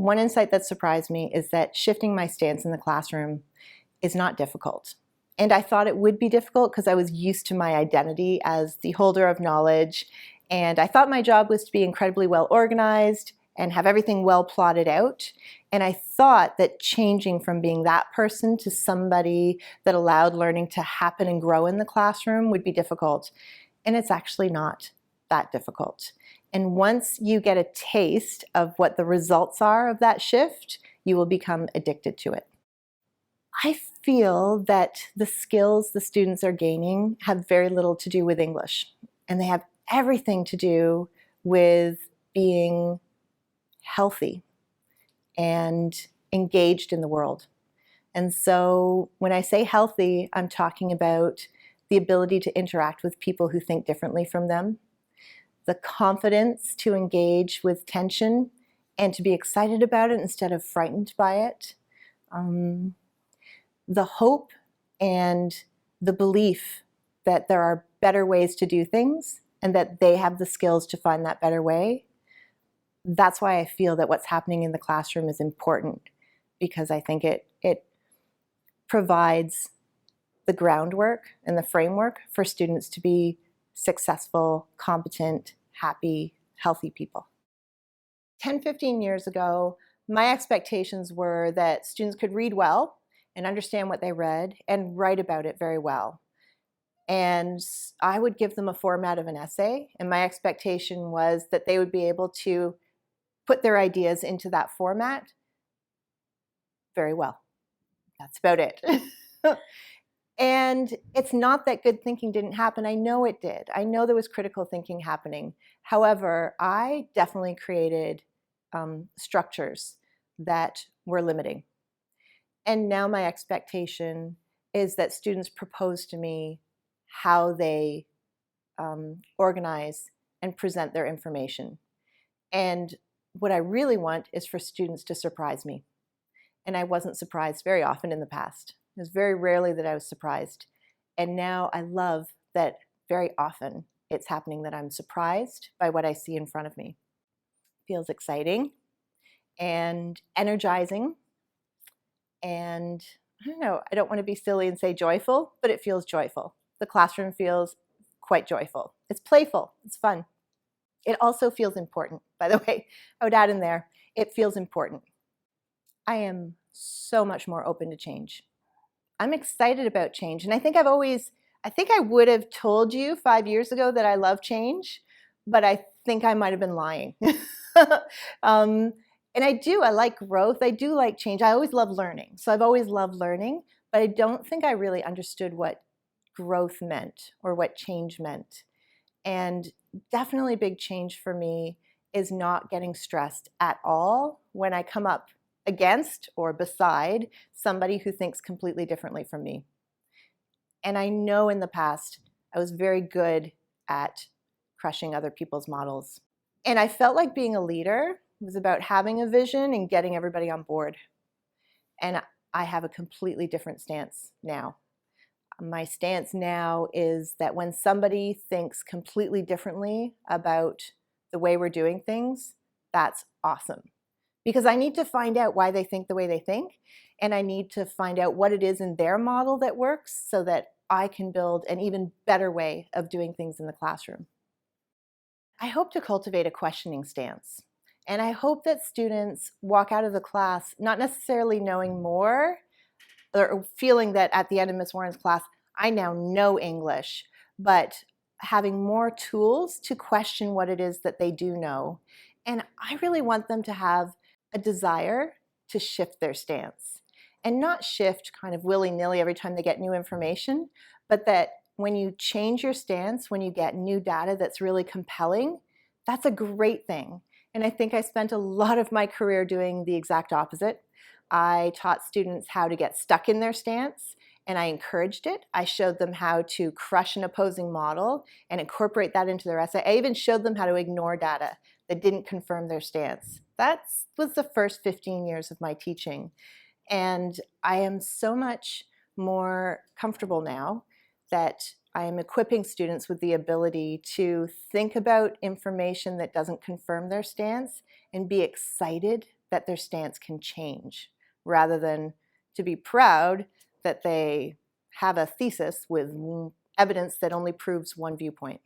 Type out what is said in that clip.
one insight that surprised me is that shifting my stance in the classroom is not difficult. And I thought it would be difficult because I was used to my identity as the holder of knowledge. And I thought my job was to be incredibly well organized and have everything well plotted out. And I thought that changing from being that person to somebody that allowed learning to happen and grow in the classroom would be difficult. And it's actually not that difficult. And once you get a taste of what the results are of that shift, you will become addicted to it. I feel that the skills the students are gaining have very little to do with English, and they have everything to do with being healthy and engaged in the world. And so when I say healthy, I'm talking about the ability to interact with people who think differently from them, the confidence to engage with tension and to be excited about it instead of frightened by it, the hope and the belief that there are better ways to do things and that they have the skills to find that better way. That's why I feel that what's happening in the classroom is important, because I think it provides the groundwork and the framework for students to be successful, competent, happy, healthy people. 10, 15 years ago, my expectations were that students could read well and understand what they read and write about it very well. And I would give them a format of an essay, and my expectation was that they would be able to put their ideas into that format very well. That's about it. And it's not that good thinking didn't happen. I know it did. I know there was critical thinking happening. However, I definitely created structures that were limiting. And now my expectation is that students propose to me how they organize and present their information. And what I really want is for students to surprise me. And I wasn't surprised very often in the past. It was very rarely that I was surprised. And now I love that very often it's happening that I'm surprised by what I see in front of me. It feels exciting and energizing. And I don't know, I don't want to be silly and say joyful, but it feels joyful. The classroom feels quite joyful. It's playful, it's fun. It also feels important, by the way. I would add in there, it feels important. I am so much more open to change. I'm excited about change. And I think I would have told you 5 years ago that I love change, but I think I might have been lying. And I like growth. I do like change. I always love learning. So I've always loved learning, but I don't think I really understood what growth meant or what change meant. And definitely a big change for me is not getting stressed at all when I come up against or beside somebody who thinks completely differently from me. And I know in the past I was very good at crushing other people's models. And I felt like being a leader was about having a vision and getting everybody on board. And I have a completely different stance now. My stance now is that when somebody thinks completely differently about the way we're doing things, that's awesome. Because I need to find out why they think the way they think, and I need to find out what it is in their model that works so that I can build an even better way of doing things in the classroom. I hope to cultivate a questioning stance, and I hope that students walk out of the class not necessarily knowing more or feeling that at the end of Ms. Warren's class, I now know English, but having more tools to question what it is that they do know. And I really want them to have a desire to shift their stance, and not shift kind of willy-nilly every time they get new information, but that when you change your stance, when you get new data that's really compelling, that's a great thing. And I think I spent a lot of my career doing the exact opposite. I taught students how to get stuck in their stance, and I encouraged it. I showed them how to crush an opposing model and incorporate that into their essay. I even showed them how to ignore data that didn't confirm their stance. That was the first 15 years of my teaching. And I am so much more comfortable now that I am equipping students with the ability to think about information that doesn't confirm their stance and be excited that their stance can change, rather than to be proud that they have a thesis with evidence that only proves one viewpoint.